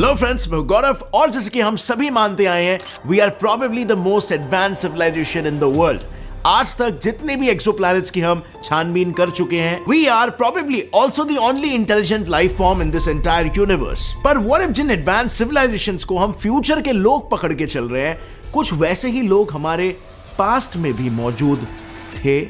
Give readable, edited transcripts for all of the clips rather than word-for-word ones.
Hello friends, मैं गौरव और जैसे कि हम सभी मानते आए हैं, we are probably the most advance civilization in the world. आज तक जितने भी एक्सोप्लैनेट्स की हम छानबीन कर चुके हैं, we are probably also the only intelligent life form in this entire universe. पर व्हाट इफ जिन एडवांस सिविलाइजेशंस को हम फ्यूचर के लोग पकड़ के चल रहे हैं, कुछ वैसे ही लोग हमारे पास्ट में भी मौजूद थे?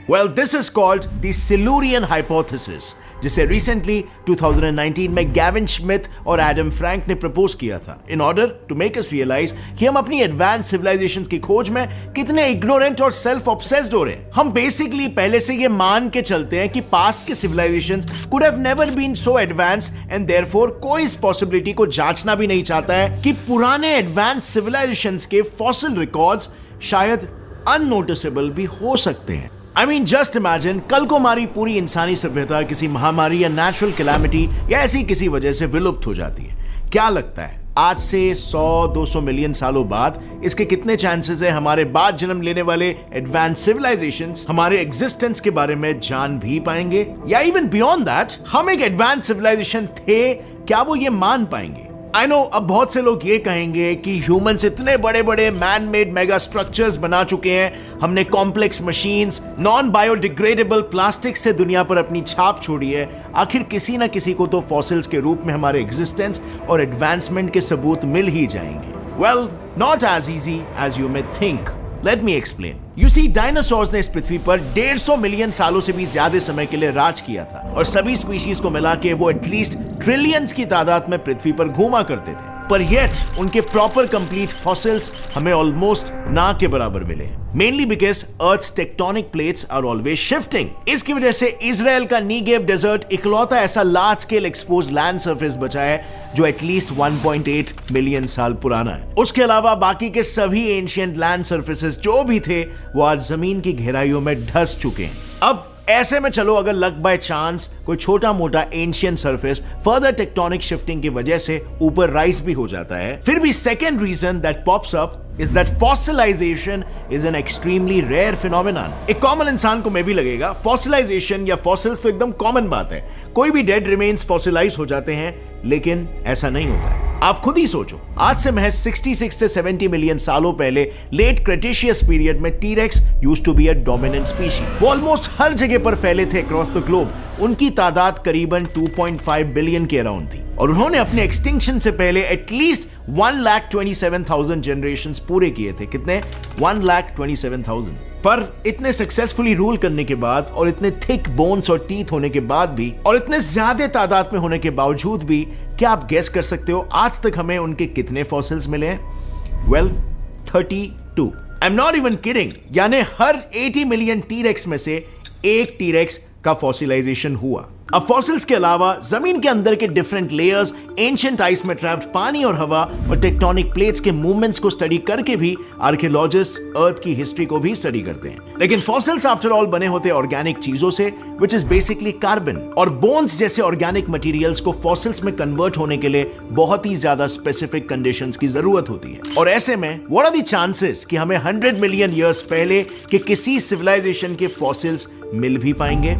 Well, this is called the Silurian hypothesis, जिसे रिसेंटली 2019 में गैविन स्मिथ और एडम फ्रैंक ने प्रपोज किया था in order to make us realize कि हम अपनी एडवांस सिविलाइजेशंस की खोज में कितने इग्नोरेंट और सेल्फ ऑब्सेस्ड हो रहे हैं। हम बेसिकली पहले से ये मान के चलते हैं कि पास्ट के civilizations could have never been so advance and therefore कोई इस पॉसिबिलिटी को जांचना भी नहीं चाहता है कि पुराने एडवांस सिविलाइजेशंस के फॉसिल रिकॉर्ड्स शायद अननोटिसेबल भी हो सकते हैं। I mean, just imagine, कल को हमारी पूरी इंसानी सभ्यता किसी महामारी या नेचुरल कैलामिटी या ऐसी किसी वजह से विलुप्त हो जाती है। क्या लगता है आज से 100-200 मिलियन सालों बाद इसके कितने चांसेस है हमारे बाद जन्म लेने वाले एडवांस सिविलाइजेशंस हमारे एग्जिस्टेंस के बारे में जान भी पाएंगे? या इवन बियॉन्ड दैट, हम एक एडवांस सिविलाइजेशन थे, क्या वो ये मान पाएंगे? आई नो, अब बहुत से लोग ये कहेंगे कि ह्यूमंस इतने बड़े बड़े मैन मेड मेगा स्ट्रक्चर्स बना चुके हैं, हमने complex machines, non biodegradable plastic से दुनिया पर अपनी छाप छोड़ी है, आखिर किसी ना किसी को तो फॉसिल्स के रूप में हमारे एग्जिस्टेंस और एडवांसमेंट के सबूत मिल ही जाएंगे। Well, not as easy as you may think. Let me explain. You see, dinosaurs ने इस पृथ्वी पर 150 मिलियन सालों से भी ज्यादा समय के लिए राज किया था और सभी स्पीशीज को मिला के वो एटलीस्ट ट्रिलियंस की तादाद में पृथ्वी पर घूमा करते थे। पर येट उनके प्रॉपर कंप्लीट फॉसिल्स हमें ऑलमोस्ट ना के बराबर मिले, mainly because earth's tectonic plates are always shifting. इसकी वजह से इजराइल का नीगेव डेजर्ट इकलौता ऐसा large scale expose land surface बचा है जो एटलीस्ट 1.8 मिलियन साल पुराना है। उसके अलावा बाकी के सभी एंशिएंट लैंड सरफेसेस जो भी थे वो आज जमीन की गहराइयों में धंस चुके हैं। अब ऐसे में चलो, अगर लक बाय चांस कोई छोटा मोटा ancient surface further tectonic shifting की वजह से ऊपर राइज भी हो जाता है, फिर भी second reason that pops up is that fossilization is an extremely rare phenomenon। एक कॉमन इंसान को में भी लगेगा फॉसिलाइजेशन या फॉसिल्स तो एकदम कॉमन बात है, कोई भी डेड रिमेन्स फॉसिलाइज हो जाते हैं, लेकिन ऐसा नहीं होता है। आप खुद ही सोचो, आज से महज 66 से 70 मिलियन सालों पहले लेट क्रेटेशियस पीरियड में T rex used to be a dominant species. वो ऑलमोस्ट हर जगह पर फैले थे अक्रॉस द ग्लोब। उनकी तादाद करीबन 2.5 बिलियन के अराउंड थी और उन्होंने अपने एक्सटिंक्शन से पहले एटलीस्ट 1,27,000 जनरेशंस पूरे किए थे। कितने? 1,27,000। पर इतने सक्सेसफुली रूल करने के बाद और इतने थिक बोन्स और टीथ होने के बाद भी और इतने ज्यादा तादाद में होने के बावजूद भी, क्या आप गेस कर सकते हो आज तक हमें उनके कितने फॉसिल्स मिले हैं? Well, 32। I am not even kidding, यानी हर 80 मिलियन टीरेक्स में से एक टीरेक्स का फॉसिलाइजेशन हुआ। अब फॉसिल्स के अलावा जमीन के अंदर के डिफरेंट लेयर्स, एंशिएंट आइस में ट्रैप्ड पानी और हवा और टेक्टोनिक प्लेट्स के मूवमेंट्स को स्टडी करके भी आर्कियोलॉजिस्ट अर्थ की हिस्ट्री को भी स्टडी करते हैं। लेकिन फॉसिल्स आफ्टर ऑल बने होते ऑर्गेनिक चीजों से, विच इज बेसिकली कार्बन और बोन्स जैसे ऑर्गेनिक मटेरियल्स को फॉसिल्स में कन्वर्ट होने के लिए बहुत ही ज्यादा स्पेसिफिक कंडीशंस की जरूरत होती है। और ऐसे में व्हाट आर द चांसेस कि हमें 100 मिलियन ईयर्स पहले के किसी सिविलाइजेशन के फॉसिल्स मिल भी पाएंगे?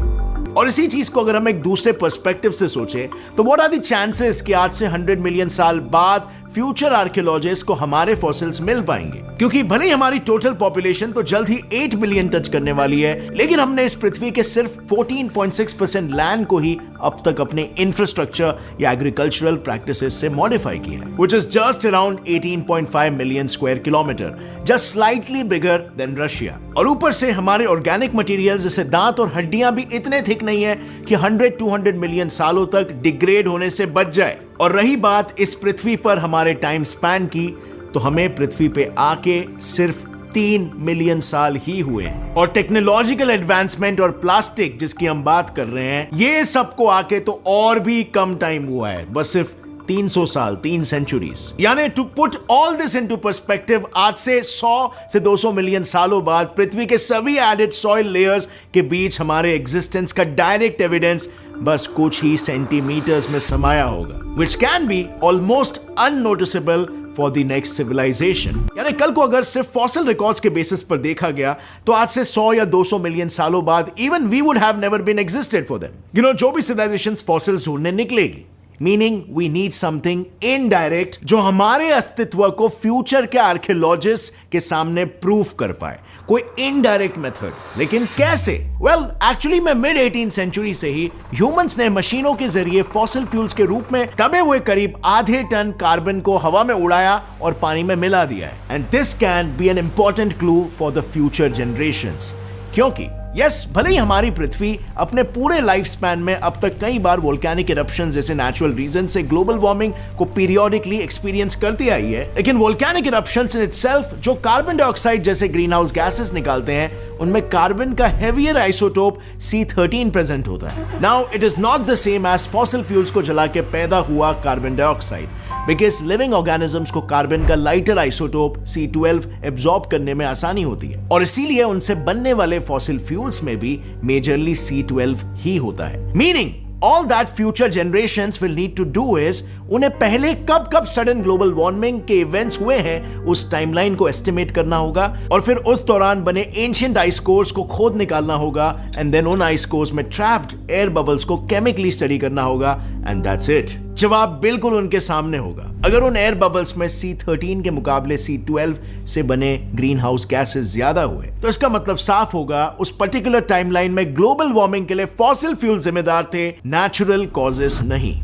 और इसी चीज को अगर हम एक दूसरे पर्सपेक्टिव से सोचें तो व्हाट आर द चांसेस कि आज से 100 मिलियन साल बाद फ्यूचर आर्कियोलॉजिस्ट को हमारे फॉसिल्स मिल पाएंगे? क्योंकि भले ही हमारी टोटल पॉपुलेशन तो जल्द ही 8 बिलियन टच करने वाली है, लेकिन हमने इस पृथ्वी के सिर्फ 14.6% लैंड को ही अब तक अपने इंफ्रास्ट्रक्चर या एग्रीकल्चरल प्रैक्टिसेस से मॉडिफाई किया है, which is just around 18.5 million square kilometre, just slightly bigger than Russia. और ऊपर से हमारे ऑर्गेनिक मटेरियल्स जैसे दांत और हड्डियां भी इतने थिक नहीं है कि 100-200 मिलियन सालों तक डिग्रेड होने से बच जाए। और रही बात इस पृथ्वी पर हमारे टाइम स्पैन की, तो हमें पृथ्वी पे आके सिर्फ 3 मिलियन साल ही हुए हैं। और टेक्नोलॉजिकल एडवांसमेंट और प्लास्टिक जिसकी हम बात कर रहे हैं, ये सबको आके तो और भी कम टाइम हुआ है, बस सिर्फ 300 साल, 3 सेंचुरीज। यानी to put all this into perspective, आज से 100 से 200 मिलियन सालों बाद पृथ्वी के सभी एडेड सॉइल लेयर्स के बीच हमारे एग्जिस्टेंस का डायरेक्ट एविडेंस बस कुछ ही सेंटीमीटर्स में समाया होगा, which can be almost unnoticeable for the next civilization। यानी कल को अगर सिर्फ फॉसिल रिकॉर्ड्स के बेसिस पर देखा गया तो आज से 100 या 200 मिलियन सालों बाद even we would have never been existed for them। जो भी सिविलाइजेशंस फॉसिल्स ढूंढने निकलेगी, meaning we need something indirect जो हमारे अस्तित्व को फ्यूचर के आर्कियोलॉजिस्ट के सामने प्रूफ कर पाए, कोई इनडायरेक्ट मेथड। लेकिन कैसे? वेल, एक्चुअली में मिड 18th सेंचुरी से ही ह्यूमंस ने मशीनों के जरिए फॉसिल फ्यूल्स के रूप में दबे हुए करीब आधे टन कार्बन को हवा में उड़ाया और पानी में मिला दिया है। And this can be an important clue for the future generations, क्योंकि यस, भले ही हमारी पृथ्वी अपने पूरे लाइफ स्पैन में अब तक कई बार वोल्केनिक इरप्शंस जैसे नेचुरल रीजन से ग्लोबल वार्मिंग को पीरियोडिकली एक्सपीरियंस करती आई है, लेकिन वोल्केनिक इरप्शंस इन इटसेल्फ जो कार्बन डाइऑक्साइड जैसे ग्रीन हाउस गैसेस निकालते हैं, उनमें कार्बन का हेवियर आइसोटोप C13 प्रेजेंट होता है। Now it is not the same as fossil fuels को जला के पैदा हुआ carbon dioxide, because living organisms को कार्बन का लाइटर आइसोटोप C12 एब्जॉर्ब करने में आसानी होती है, और इसीलिए उनसे बनने वाले फॉसिल फ्यूल्स में भी मेजरली C12 ही होता है। Meaning all that future generations will need to do is उन्हें पहले कब कब सडन ग्लोबल वार्मिंग के इवेंट्स हुए हैं उस टाइमलाइन को एस्टिमेट करना होगा, और फिर उस दौरान बने एंशिएंट आइस कोर्स को खोद निकालना होगा, एंड देन उन आइस कोर्स में ट्रैप्ड एयर बबल्स को केमिकली स्टडी करना होगा, एंड दैट्स इट। जवाब बिल्कुल उनके सामने होगा। अगर उन एयर बबल्स में C13 के मुकाबले C12 से बने ग्रीन हाउस गैसेस ज्यादा हुए, तो इसका मतलब साफ होगा उस पर्टिकुलर टाइमलाइन में ग्लोबल वार्मिंग के लिए फॉसिल फ्यूल जिम्मेदार थे, नेचुरल कॉजेस नहीं।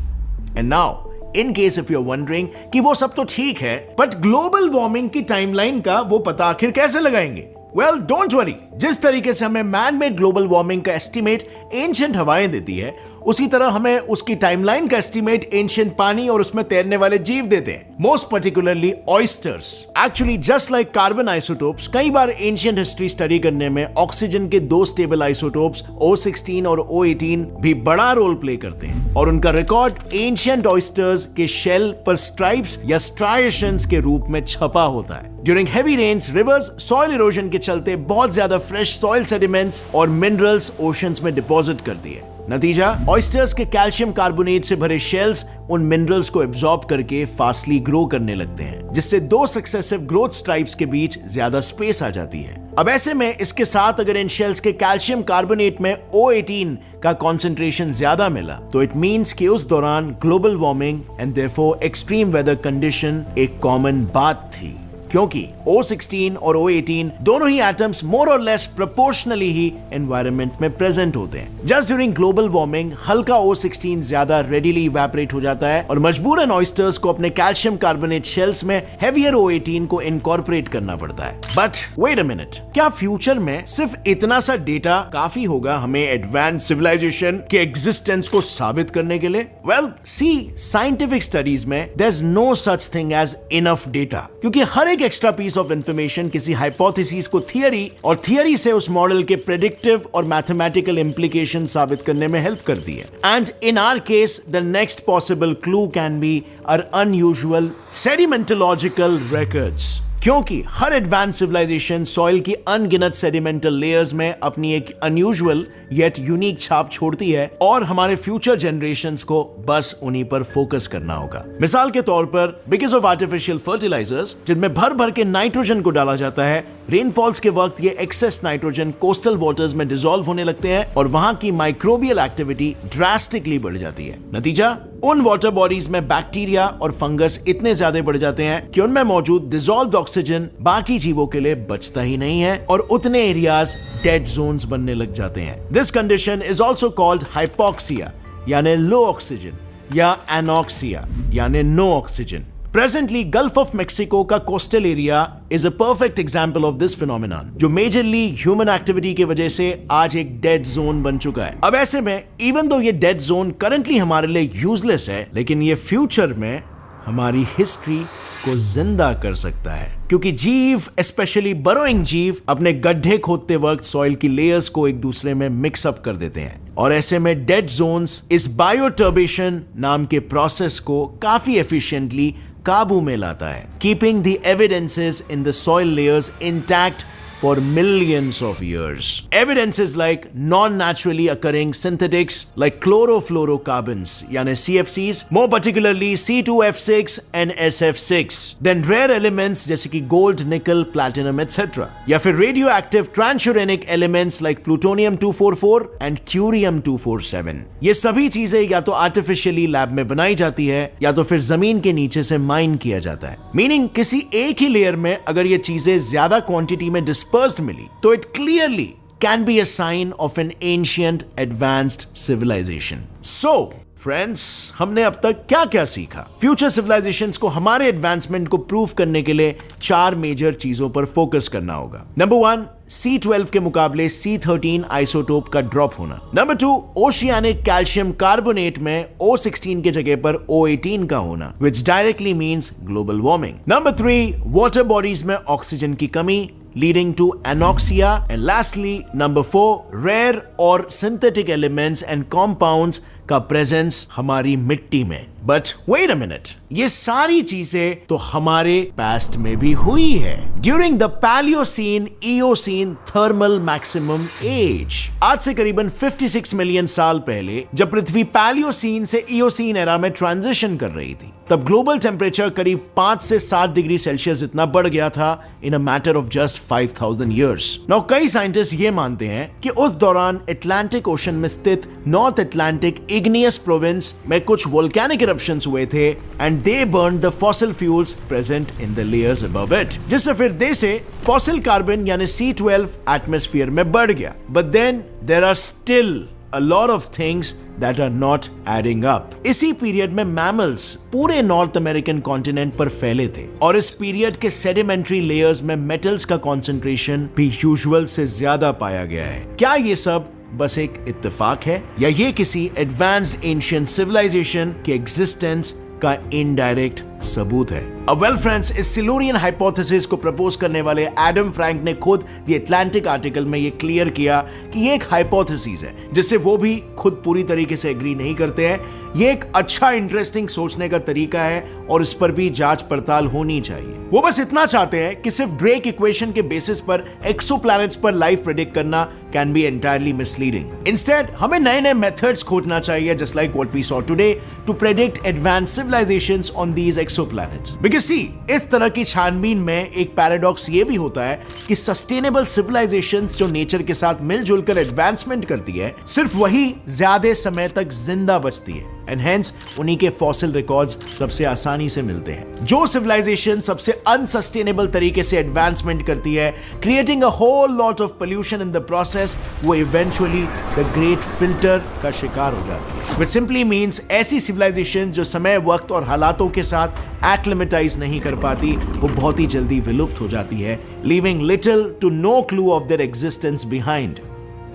And now in case if you are wondering कि वो सब तो ठीक है, बट ग्लोबल वार्मिंग की टाइमलाइन का वो पता आखिर कैसे लगाएंगे? वेल, डोंट वरी, जिस तरीके से हमें मैन मेड ग्लोबल वार्मिंग का एस्टिमेट एंशिएंट हवाएं देती है, उसी तरह हमें उसकी टाइमलाइन का एस्टिमेट एंशिएंट पानी और उसमें तैरने वाले जीव देते हैं, most particularly oysters. Actually just like carbon isotopes, कई बार एंशिएंट हिस्ट्री स्टडी करने में ऑक्सीजन के दो स्टेबल आइसोटोप्स O16 और O18 भी बड़ा रोल प्ले करते हैं, और उनका रिकॉर्ड एंशिएंट ऑयस्टर्स के शेल पर स्ट्राइप्स या स्ट्राइएशंस के रूप में छपा होता है। During heavy rains, rivers soil erosion के चलते बहुत ज्यादा फ्रेश सॉइल सेडिमेंट्स और मिनरल्स ओशंस में डिपॉजिट करती है। नतीजा, ऑयस्टर्स के कैल्शियम कार्बोनेट से भरे शेल्स उन मिनरल्स को एब्जॉर्ब करके फास्टली ग्रो करने लगते हैं, जिससे दो सक्सेसिव ग्रोथ स्ट्राइप्स के बीच ज्यादा स्पेस आ जाती है। अब ऐसे में इसके साथ अगर इन शेल्स के कैल्शियम कार्बोनेट में O18 का कंसंट्रेशन ज्यादा मिला, तो इट मींस कि उस दौरान global warming and therefore extreme weather condition एक कॉमन बात थी, क्योंकि O16 और O18 दोनों ही एटम्स मोर और लेस प्रोपोर्शनली ही एनवायरनमेंट में प्रेजेंट होते हैं। जस्ट ड्यूरिंग ग्लोबल वार्मिंग हल्का O16 ज्यादा रेडिली इवेपोरेट हो जाता है, और मजबूरन ऑयस्टर्स को अपने कैल्शियम कार्बोनेट शेल्स में हेवियर O18 को इनकॉर्पोरेट करना पड़ता है। बट वेट अ मिनट, क्या फ्यूचर में सिर्फ इतना सा डेटा काफी होगा हमें एडवांस सिविलाइजेशन के एग्जिस्टेंस को साबित करने के लिए? वेल, सी, साइंटिफिक स्टडीज में there is no such thing as enough data, क्योंकि हर एक एक्स्ट्रा पीस ऑफ इंफॉर्मेशन किसी हाइपोथेसिस को थियरी, और थियरी से उस मॉडल के प्रेडिक्टिव और मैथमेटिकल इंप्लीकेशन साबित करने में हेल्प करती है। And in our case the next possible clue can be our unusual sedimentological records, क्योंकि हर एडवांस सिविलाइजेशन सॉइल की अनगिनत सेडिमेंटल लेयर्स में अपनी एक अनयूजुअल येट यूनिक छाप छोड़ती है, और हमारे फ्यूचर जनरेशंस को बस उन्हीं पर फोकस करना होगा। मिसाल के तौर पर, बिकॉज ऑफ आर्टिफिशियल फर्टिलाइजर्स जिनमें भर भर के नाइट्रोजन को डाला जाता है, रेनफॉल्स के वक्त ये एक्सेस नाइट्रोजन कोस्टल वाटर्स में डिसॉल्व होने लगते हैं, और वहां की माइक्रोबियल एक्टिविटी ड्रास्टिकली बढ़ जाती है। नतीजा, उन वाटर बॉडीज में बैक्टीरिया और फंगस इतने ज्यादा बढ़ जाते हैं कि उनमें मौजूद डिसॉल्व्ड ऑक्सीजन बाकी जीवों के लिए बचता ही नहीं है, और उतने एरियाज डेड जोन्स बनने लग जाते हैं। This condition is also called hypoxia यानी लो ऑक्सीजन, या एनॉक्सिया यानी no oxygen. Presently, Gulf of Mexico का coastal area is a perfect example of this phenomenon, जो majorly human activity की वजह से आज एक dead zone बन चुका है। अब ऐसे में, even though ये dead zone currently हमारे लिए useless है, लेकिन ये future में हमारी history को जिंदा कर सकता है, क्योंकि जीव, स्पेशली बरोइंग जीव, अपने गड्ढे खोदते वक्त सॉइल की लेयर्स को एक दूसरे में मिक्स अप कर देते हैं, और ऐसे में डेड जोन्स इस बायोटर्बेशन नाम के प्रोसेस को काफी एफिशिएंटली काबू में लाता है, keeping the evidences in the soil layers intact for millions of years. Evidences like non-naturally occurring synthetics like chlorofluorocarbons, यानी CFCs, more particularly C2F6 and SF6. Then rare elements जैसे कि gold, nickel, platinum, etc. या फिर radioactive transuranic elements like plutonium-244 and curium-247. ये सभी चीजें या तो आर्टिफिशियली लैब में बनाई जाती है या तो फिर जमीन के नीचे से माइन किया जाता है. मीनिंग किसी एक ही लेयर में अगर ये चीजें ज्यादा क्वांटिटी में डिस्पर्स्ड मिली तो it clearly can be a sign of an ancient advanced civilization. So friends, हमने अब तक क्या क्या सीखा? फ्यूचर सिविलाइजेशंस को हमारे एडवांसमेंट को प्रूव करने के लिए 4 मेजर चीजों पर फोकस करना होगा. नंबर 1, C12 के मुकाबले C13 आइसोटोप का ड्रॉप होना. नंबर 2, ओशियानिक कैल्शियम कार्बोनेट में O16 के जगह पर O18 का होना, which directly means global warming. Number 3, water bodies में ऑक्सीजन की कमी leading to anoxia. And lastly, number 4, rare और synthetic elements and compounds का प्रेजेंस हमारी मिट्टी में. बट वेट अ मिनट, ये सारी चीजें तो हमारे पास्ट में भी हुई है during the Palaeocene Eocene thermal maximum age. आज से करीबन 56 मिलियन साल पहले जब पृथ्वी पैलियोसीन से इयोसीन एरा में ट्रांजिशन कर रही थी, तब ग्लोबल टेम्परेचर करीब 5 से 7 डिग्री सेल्सियस जितना बढ़ गया था in a matter of just 5000 years. Now कई साइंटिस्ट ये मानते हैं कि उस दौरान अटलांटिक ओशन में स्थित नॉर्थ अटलांटिक इग्नियस प्रोविंस में कुछ वोल्केनिक eruptions हुए थे and they burned the fossil fuels present in the layers above it, जिससे फिर दे से फॉसिल कार्बन यानी C12 एटमॉस्फेयर में बढ़ गया. But then there are still a lot of things that are not adding up. इसी पीरियड में mammals पूरे नॉर्थ अमेरिकन कॉन्टिनेंट पर फैले थे और इस पीरियड के सेडिमेंट्री लेयर्स में मेटल्स का कॉन्सेंट्रेशन भी यूजुअल से ज्यादा पाया गया है. क्या ये सब बस एक इत्तेफाक है या ये किसी एडवांस्ड एंशिएंट सिविलाइजेशन के एग्जिस्टेंस का इनडायरेक्ट सबूत है? अब वेल फ्रेंड्स, इस सिल्यूरियन हाइपोथेसिस को प्रपोज करने वाले एडम फ्रैंक ने खुद द अटलांटिक आर्टिकल में ये क्लियर किया कि ये एक हाइपोथेसिस है जिससे वो भी खुद पूरी तरीके से एग्री नहीं करते हैं. ये एक अच्छा इंटरेस्टिंग सोचने का तरीका है और इस पर भी जांच पड़ताल होनी चाहिए. वो बस इतना चाहते हैं कि सिर्फ ड्रेक इक्वेशन के बेसिस पर एक्सोप्लैनेट्स पर लाइफ प्रेडिक्ट करना can be entirely misleading. Instead हमें नए नए मेथड्स खोजना चाहिए just like what we saw today to predict advanced civilizations on these exoplanets. Because see, इस तरह की छानबीन में एक पैराडॉक्स ये भी होता है कि सस्टेनेबल सिविलाइजेशंस जो नेचर के साथ मिलजुल कर एडवांसमेंट करती है, सिर्फ वही ज्यादा समय तक जिंदा बचती है एंड हेंस उन्हीं के फॉसिल रिकॉर्ड्स सबसे आसानी से मिलते हैं. जो सिविलाइजेशन सबसे अनसस्टेनेबल तरीके से एडवांसमेंट करती है, creating a whole lot of pollution in the process, वो इवेंचुअली द ग्रेट फिल्टर का शिकार हो जाती है. व्हिच सिंपली मींस ऐसी सिविलाइजेशन जो समय, वक्त और हालातों के साथ एक्लिमेटाइज नहीं कर पाती, वो बहुत ही जल्दी विलुप्त हो जाती है, leaving little to no clue of their existence behind.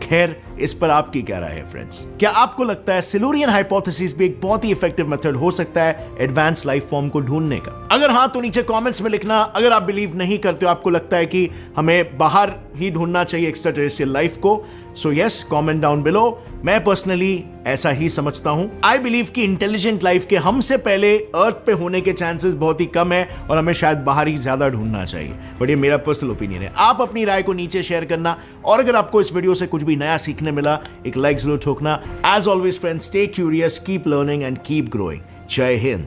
खैर, इस पर आपकी क्या राय है फ्रेंड्स? क्या आपको लगता है सिल्यूरियन हाइपोथेसिस भी एक बहुत ही इफेक्टिव मेथड हो सकता है एडवांस लाइफ फॉर्म को ढूंढने का? अगर हाँ तो नीचे कमेंट्स में लिखना. अगर आप बिलीव नहीं करते हो, आपको लगता है कि हमें बाहर ही ढूंढना चाहिए एक्स्ट्रा टेरेस्ट्रियल लाइफ को, so yes, comment down below. मैं पर्सनली ऐसा ही समझता हूं. आई बिलीव कि इंटेलिजेंट लाइफ के हमसे पहले अर्थ पे होने के चांसेस बहुत ही कम है और हमें शायद बाहर ही ज्यादा ढूंढना चाहिए. बट ये मेरा पर्सनल ओपिनियन है. आप अपनी राय को नीचे शेयर करना और अगर आपको इस वीडियो से कुछ भी नया सीखने मिला, एक लाइक जरूर ठोकना. As always friends, stay curious, keep learning and keep growing. जय हिंद.